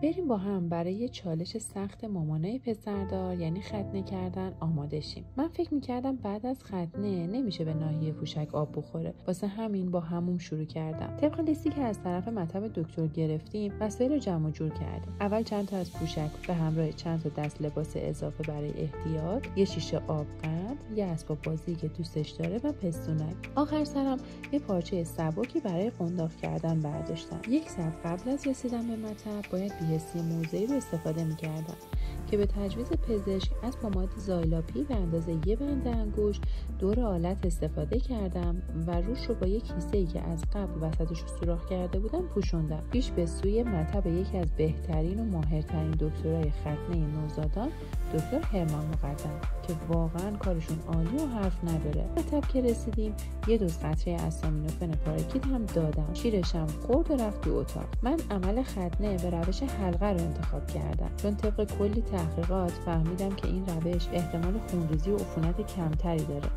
بریم با هم برای یه چالش سخت مامانای پسردار یعنی ختنه کردن آماده شیم. من فکر میکردم بعد از ختنه نمیشه به ناحیه پوشک آب بخوره، واسه همین با حموم شروع کردم. طبق لیستی که از طرف مطب دکتر گرفتیم وسایل رو جمع جور کردیم. اول چند تا از پوشک به همراه چند تا دست لباس اضافه برای احتیاط، یه شیشه آبقند، یه اسباب بازی که دوستش داره و پستونک. آخر سرم یه پارچه سبکی برای قنداق کردن برداشتم. 1 ساعت قبل از رسیدن به مطب باید بی‌حسی موضعی رو استفاده می‌کردم که به تجویز پزشک از پماد زایلاپی به اندازه 1 بند انگشت دور آلت استفاده کردم و روش رو با یک کیسه‌ای که از قبل وسطش رو سوراخ کرده بودم پوشوندم. پیش به سوی مطب یکی از بهترین و ماهرترین دکترای ختنه نوزادان، دکتر هرمان مقدم، که واقعا کارشون عالی و حرف نداره. مطب که رسیدیم یه دوز قطره اسامینوفن پاراکید هم دادم. شیرشم خورد و رفت تو اتاق. من عمل ختنه به روش حلقه رو انتخاب کردم چون طبق کلی تحقیقات فهمیدم که این روش احتمال خونریزی و عفونت کمتری داره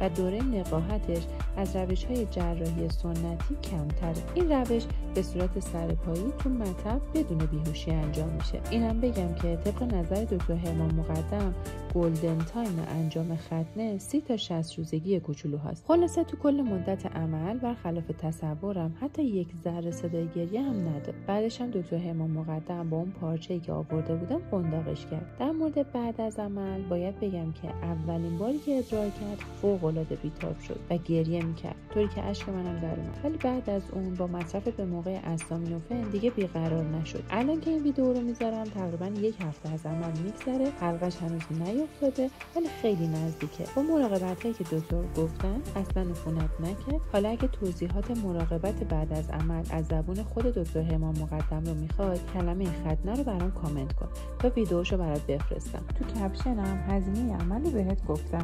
و دوره نقاهتش از روش‌های جراحی سنتی کمتره. این روش به صورت سرپایی تو مطب بدون بیهوشی انجام میشه. اینم بگم که طبق نظر دکتر هرمان مقدم گلدن تایم انجام ختنه 30 تا 60 روزگی کوچولو هست. خلاصه تو کل مدت عمل برخلاف تصورم حتی یک ذره صدای گریه هم نداد. بعدش هم دکتر هرمان مقدم با اون پارچه‌ای که آورده بودم قنداقش کرد. در مورد بعد از عمل باید بگم که اولین باری که ادرار کرد فوق‌العاده بیتاب شد و گریه میکرد، طوری که اشک منم در اومد. ولی بعد از اون با مصرف به موقع اسامینوفن دیگه بیقرار نشد. الان که این ویدیو رو میذارم تقریبا 1 هفته از عمل میگذره، حلقش هنوز نیافتاده ولی خیلی نزدیکه. با مراقبتایی که دکتر گفتن اصلا عفونت نکرد. حالا اگه توضیحات مراقبت بعد از عمل از زبون خود دکتر هرمان مقدم رو میخواد، کلمه ختنه رو برام کامنت کن تا ویدیوشو برات بفرستم. تو کپشنم هزینه عمل رو بهت گفتم.